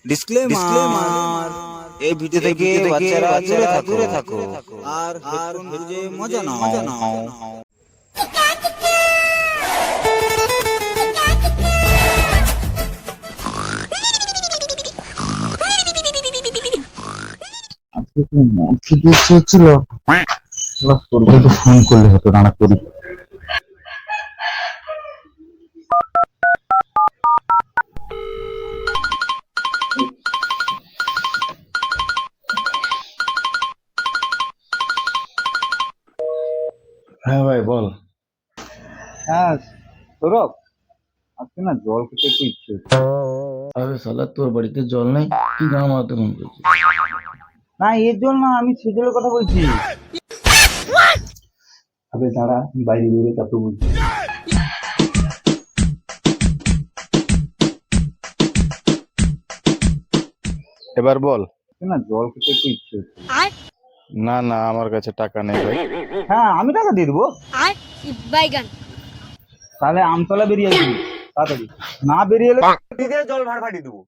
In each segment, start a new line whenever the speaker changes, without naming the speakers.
Disclaimer, এই video থেকে বাচ্চারা দূরে থাকো আর হেডফোন বুঝে মজা নাও।
ছিল তোরকে তো ফোন করলে হতো রানা করি। হ্যাঁ ভাই বল।
হ্যাঁ সৌরভ, আজকে না জল খেতে একটু ইচ্ছে হচ্ছে।
আরে শালা তোর বাড়িতে জল নেই, কি গান মারাতে মন করছে?
না এর জল না, আমি সেজলের কথা বলছি।
আবে দাঁড়া, বাইরে বেরোবে তারপর বলছি। এবার বল।
না জল খেতে একটু ইচ্ছে হচ্ছে।
না না, আমার কাছে টাকা নেই ভাই।
হ্যাঁ আমি টাকা দিয়ে দেবো।
বাইগান
তাহলে আমতলা বেরিয়ে আসবি তাড়াতাড়ি, না বেরিয়ে এলে দিয়ে জল ভাড় ফাটিয়ে দেবো।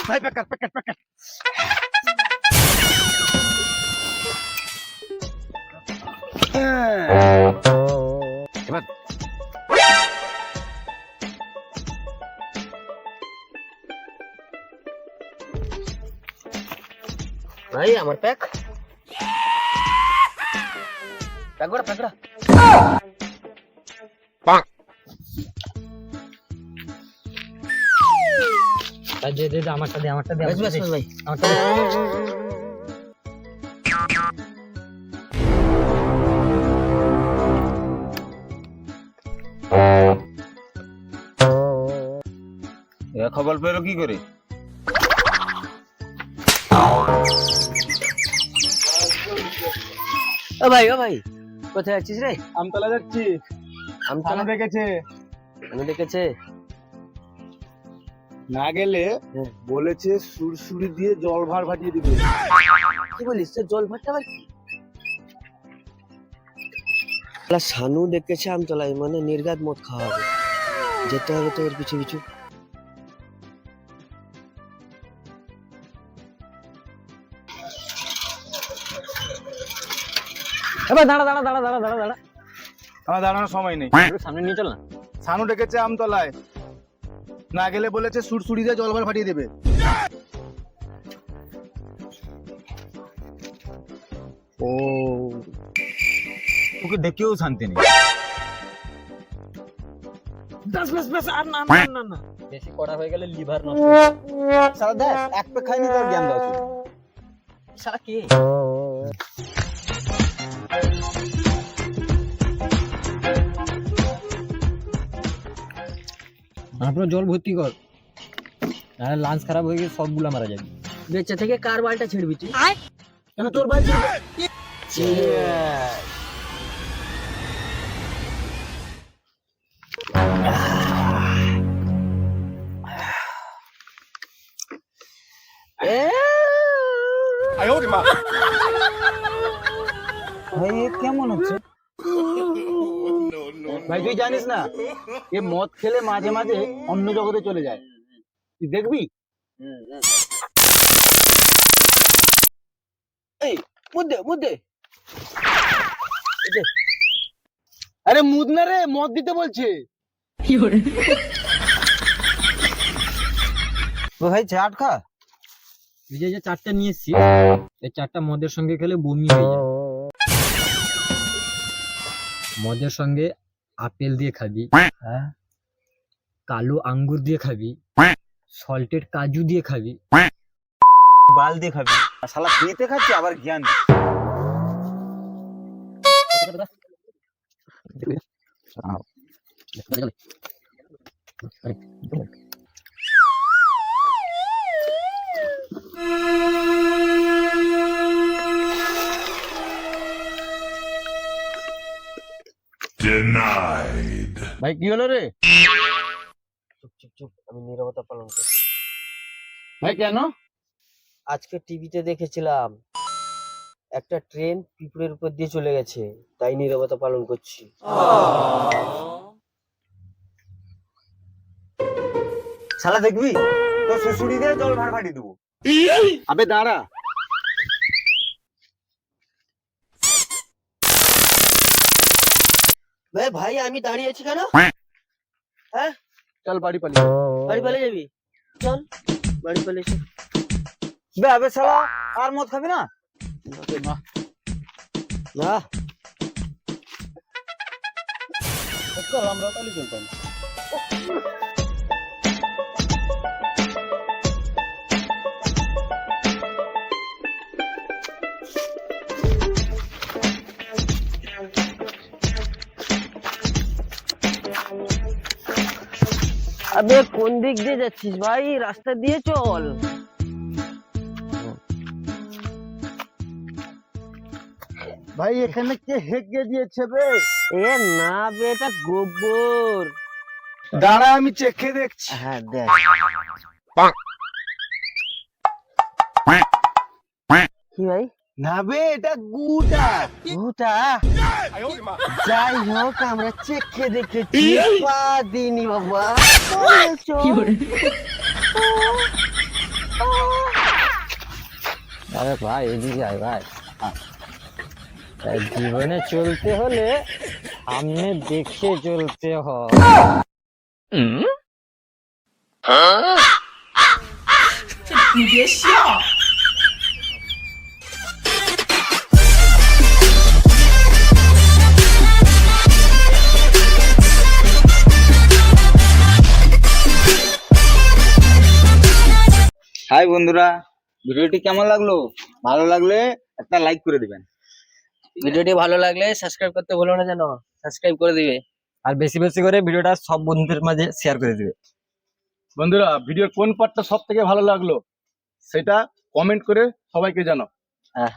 ভাই প্যাকেট প্যাকেট প্যাকেট। এবার
ভাই আমার প্যাক প্যাকড়া প্যাকড়া দে দে দে আমারটা দে ভাই আমারটা দে।
এরা খবর পেলো কি করে?
ও ভাই কোথায় যাচ্ছিস রে?
আমতলা যাচ্ছি।
আমতলা
দেখেছে
আমি দেখেছে
না গেলে
হ্যাঁ।
বলেছে সুরসুরি দিয়ে জল ভাড় ফাটিয়ে দিবে।
কি বলিস তোর জল ভাতটা ভাই? শানু দেখেছে আমতলায়, মানে নির্ঘাত মদ খাওয়া হবে, যেতে হবে তো ওর পিছু পিছু। এবার দাঁড়া দাঁড়া দাঁড়া দাঁড়া দাঁড়া দাঁড়া
আমার দাঁড়ানোর সময় নেই।
একটু সামনে নিয়ে চল না।
সানু ডেকেছে আমতলায়, না গেলে বলেছে সুরসুরি দিয়ে জল ভাড় ফাটিয়ে দেবে।
ও
তোকে দেখেও শান্তি নেই।
আর না না না না বেশি কড়া হয়ে গেলে লিভার নষ্ট।
সারা দেখ এক পে খাইনি তোর জ্ঞান দাও।
সারা কে আপনার জল ভর্তি কর, নাহলে লাঞ্চ খারাপ হয়ে গিয়ে সবগুলা মারা যাবে। বেঁচে থেকে কার বালটা ছেড়বি তুই? কেন তোর বাল ছেড়বে?
ভাই এ কেমন হচ্ছে? ভাই তুই জানিস না এ মদ খেলে মাঝে মাঝে অন্য জগতে চলে যায়, তুই দেখবি।
এই মুদ্দে মুদ্দে
আরে মুদ না রে, মদ দিতে বলছে। ভাই চাট খা।
এই যে চারটা নিয়ে এসছি, এই চারটা মদের সঙ্গে খেলে বমি হয়ে যায়। মদের সঙ্গে আপেল দিয়ে খাবি,
হ্যাঁ
কালো আঙ্গুর দিয়ে খাবি, সল্টেড কাজু দিয়ে খাবি,
বাল দিয়ে খাবি। আর শালা ফ্রিতে খাচ্ছে আবার জ্ঞান।
ভাই কি হলো রে?
চুপ চুপ চুপ, আমি নীরবতা পালন করছি।
ভাই কেন?
আজকে টিভিতে দেখেছিলাম একটা ট্রেন পিঁপড়ের উপর দিয়ে চলে গেছে, তাই নীরবতা পালন করছি।
শালা দেখবি তোর শ্বশুরি দিয়ে জল ভাড় ফাটিয়ে দেবো।
আবে দাঁড়া।
ভাই আমি দাঁড়িয়ে আছি কেন? হ্যাঁ,
চল বাড়ি পালি।
বাড়ি পালিয়ে যাবি? চল বাড়ি পালিয়ে চল।
বে আবে শালা আর মদ খাবি না?
না,
চল আমরা পালি চলতাম।
আবে কোন দিক দিয়ে যাচ্ছিস ভাই? রাস্তা দিয়ে চল।
ভাই এখানে কে হেগে দিয়েছে বে?
এ না বে, এটা গোবর।
দাঁড়া আমি চেখে দেখছি।
হ্যাঁ দেখ। কি ভাই?
না বে এটা গুটা।
ভূতা? যাই হোক, আমরা চেখে দেখেছি, পা দিনি বাবা। আরে ভাই এদিকে আয় ভাই। জীবনে চলতে হলে সামনে দেখে চলতে হয়।
হাই বন্ধুরা, ভিডিওটি কেমন লাগলো? ভালো লাগলে একটা লাইক করে দিবেন।
ভিডিওটি ভালো লাগলে সাবস্ক্রাইব করতে ভুলো না যেন। সাবস্ক্রাইব করে দিবে, আর বেশি বেশি করে ভিডিওটা সব বন্ধুদের মাঝে শেয়ার করে দিবে।
বন্ধুরা ভিডিওর কোন পার্টটা সব থেকে ভালো লাগলো সেটা কমেন্ট করে সবাইকে জানাও।
হ্যাঁ।